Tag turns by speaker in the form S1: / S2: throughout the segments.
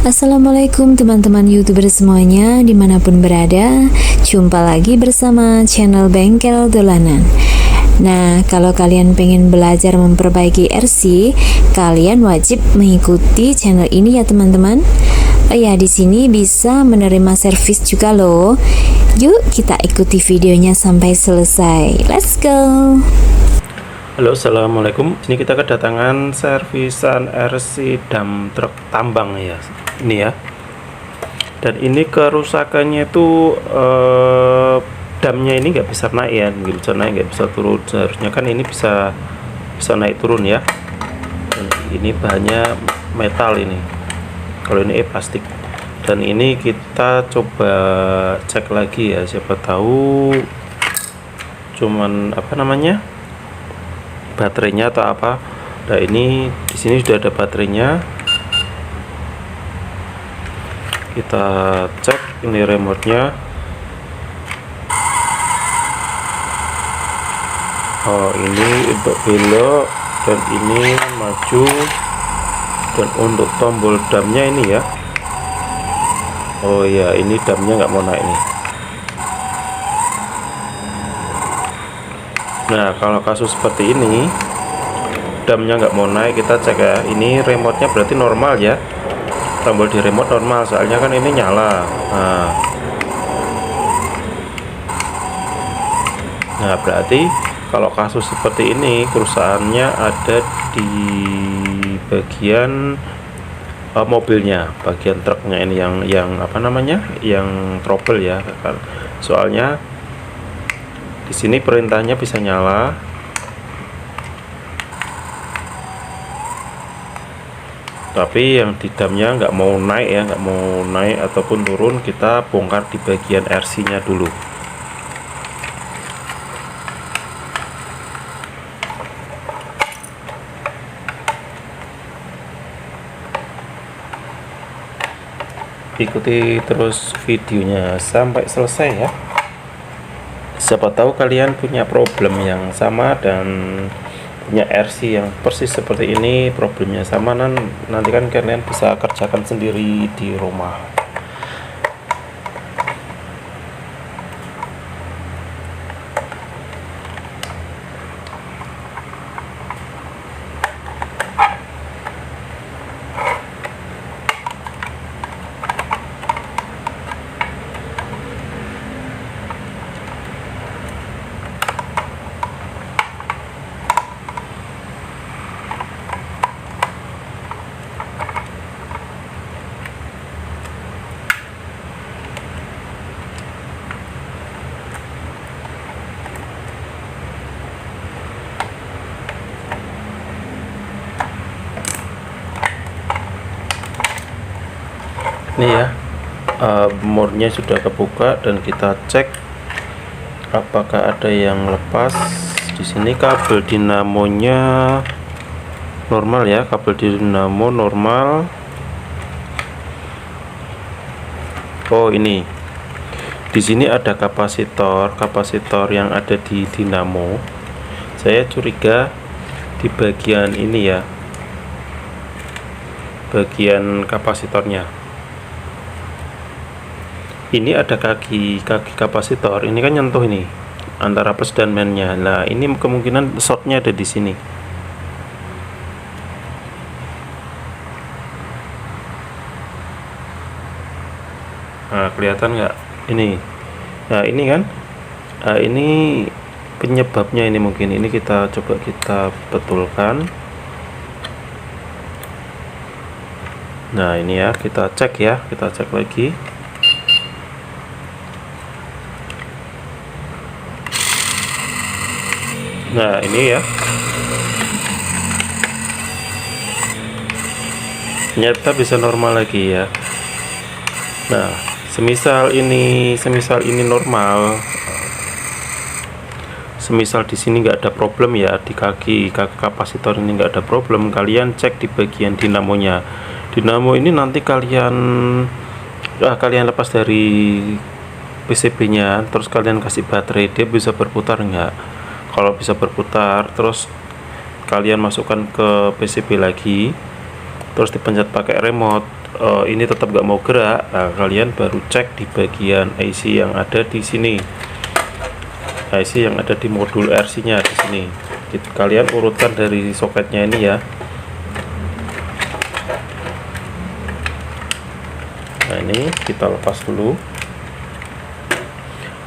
S1: Assalamualaikum teman-teman YouTuber semuanya dimanapun berada. Jumpa lagi bersama channel Bengkel Dolanan. Nah, kalau kalian pengen belajar memperbaiki RC, kalian wajib mengikuti channel ini ya teman-teman. Oh ya, di sini bisa menerima servis juga loh. Yuk kita ikuti videonya sampai selesai. Let's go.
S2: Halo, assalamualaikum. Ini kita kedatangan servisan RC dump truk tambang ya. Ini ya. Dan ini kerusakannya itu damnya ini nggak bisa naik ya, nggak bisa naik, nggak bisa turun. Seharusnya kan ini bisa naik turun ya. Dan ini bahannya metal ini. Kalau ini plastik. Dan ini kita coba cek lagi ya. Siapa tahu cuman apa namanya? Baterainya atau apa. Nah, ini di sini sudah ada baterainya. Kita cek ini remote-nya. Oh, ini untuk belok dan ini maju, dan untuk tombol damnya ini ya. Oh ya, ini damnya nggak mau naik nih. Nah, kalau kasus seperti ini damnya nggak mau naik, kita cek ya. Ini remote-nya berarti normal ya, tombol di remote normal, soalnya kan ini nyala. Nah, berarti kalau kasus seperti ini kerusakannya ada di bagian mobilnya, bagian truknya ini yang apa namanya, yang trouble ya kan. Soalnya di sini perintahnya bisa nyala, tapi yang di damnya nggak mau naik ya, nggak mau naik ataupun turun. Kita bongkar di bagian RC nya dulu. Ikuti terus videonya sampai selesai ya. Siapa tahu kalian punya problem yang sama dan punya RC yang persis seperti ini, problemnya sama, nanti kan kalian bisa kerjakan sendiri di rumah. Ini ya, murnya sudah kebuka dan kita cek apakah ada yang lepas. Di sini kabel dinamonya normal ya, kabel dinamo normal. Oh, ini di sini ada kapasitor yang ada di dinamo. Saya curiga di bagian ini ya, bagian kapasitornya. Ini ada kaki kapasitor, ini kan nyentuh ini antara plus dan minusnya. Nah, ini kemungkinan shortnya ada di sini. Nah, kelihatan nggak ini? Nah, ini kan ini penyebabnya, ini mungkin ini kita coba kita betulkan. Nah, ini ya, kita cek ya, kita cek lagi. Nah, ini ya, ternyata bisa normal lagi ya. Nah, semisal ini normal, semisal di sini nggak ada problem ya, di kaki kapasitor ini nggak ada problem, kalian cek di bagian dinamonya. Dinamo ini nanti kalian lepas dari PCB nya, terus kalian kasih baterai, dia bisa berputar nggak? Kalau bisa berputar, terus kalian masukkan ke PCB lagi, terus dipencet pakai remote, ini tetap nggak mau gerak, nah, kalian baru cek di bagian IC yang ada di sini, IC yang ada di modul RC nya di sini. Kalian urutkan dari soketnya ini ya. Nah, ini kita lepas dulu.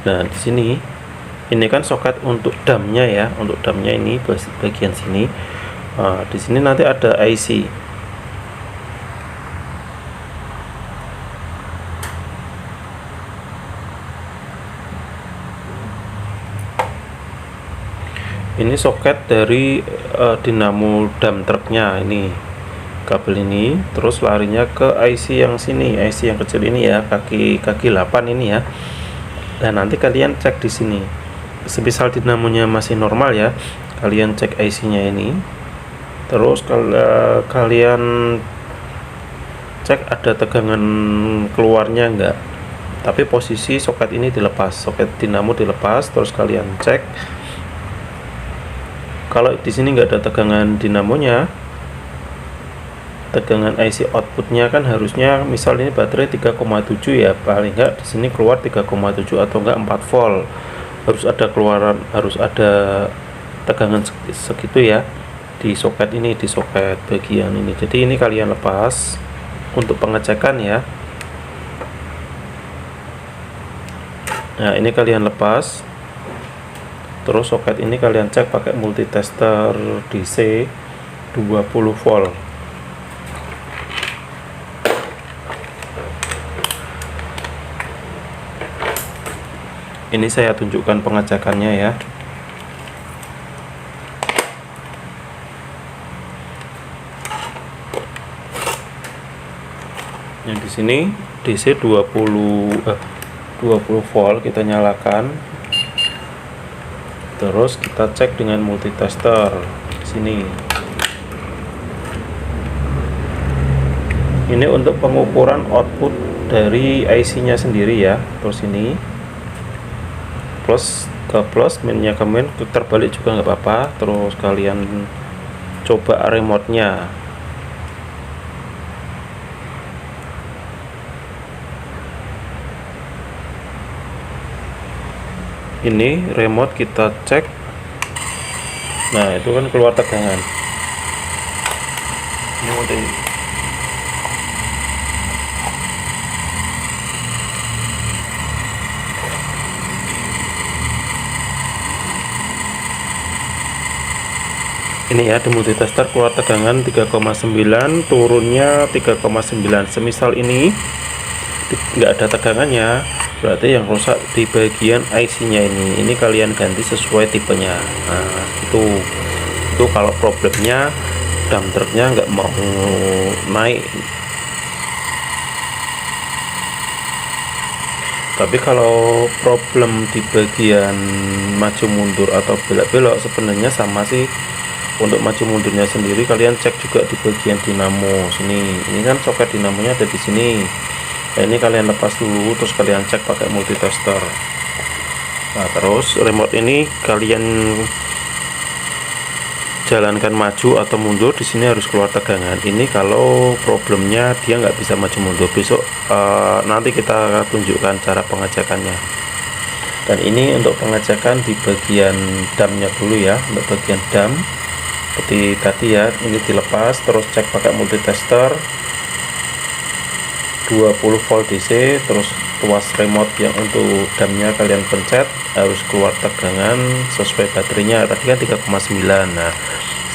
S2: Nah, di sini ini kan soket untuk damnya ya, untuk damnya ini bagian sini. Nah, di sini nanti ada IC. Ini soket dari dinamo dam truknya, ini kabel ini, terus larinya ke IC yang sini, IC yang kecil ini ya, kaki 8 ini ya. Dan nanti kalian cek di sini. Semisal dinamonya masih normal ya, kalian cek IC-nya ini. Terus kalau kalian cek ada tegangan keluarnya enggak. Tapi posisi soket ini dilepas, soket dinamo dilepas, terus kalian cek. Kalau di sini nggak ada tegangan dinamonya, tegangan IC outputnya kan harusnya, misal ini baterai 3,7 ya, paling nggak di sini keluar 3,7 atau enggak 4 volt. Harus ada keluaran, harus ada tegangan segitu ya di soket ini, di soket bagian ini. Jadi ini kalian lepas untuk pengecekan ya. Nah, ini kalian lepas. Terus soket ini kalian cek pakai multitester DC 20 volt. Ini saya tunjukkan pengecekannya ya. Yang di sini DC 20 volt kita nyalakan. Terus kita cek dengan multitester sini. Ini untuk pengukuran output dari IC-nya sendiri ya. Terus ini plus ke plus, minnya ke min, terbalik juga nggak apa-apa. Terus kalian coba remote-nya. Ini remote kita cek. Nah, itu kan keluar tegangan. Ini udah. Ini ya, di multitester keluar tegangan 3,9, turunnya 3,9. Semisal ini nggak ada tegangannya, berarti yang rusak di bagian IC-nya ini. Ini kalian ganti sesuai tipenya. Nah, itu kalau problemnya dump truknya nggak mau naik. Tapi kalau problem di bagian maju mundur atau belok-belok, sebenarnya sama sih. Untuk maju mundurnya sendiri kalian cek juga di bagian dinamo sini. Ini kan soket dinamonya ada di sini. Nah, ini kalian lepas dulu, terus kalian cek pakai multitester. Nah, terus remote ini kalian jalankan maju atau mundur, di sini harus keluar tegangan. Ini kalau problemnya dia nggak bisa maju mundur. Besok nanti kita tunjukkan cara pengecekannya. Dan ini untuk pengecekan di bagian damnya dulu ya, untuk bagian dam. Seperti tadi ya, ini dilepas, terus cek pakai multitester 20 volt DC, terus tuas remote yang untuk damnya kalian pencet, harus keluar tegangan sesuai baterainya. Tadi kan 3,9. Nah,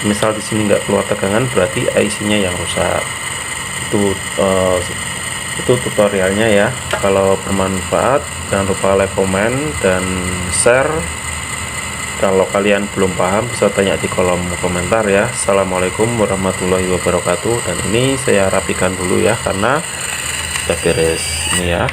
S2: misal di sini nggak keluar tegangan, berarti IC-nya yang rusak. Itu tutorialnya ya. Kalau bermanfaat, jangan lupa like, komen, dan share. Kalau kalian belum paham bisa tanya di kolom komentar ya. Assalamualaikum warahmatullahi wabarakatuh. Dan ini saya rapikan dulu ya, karena udah beres ini ya.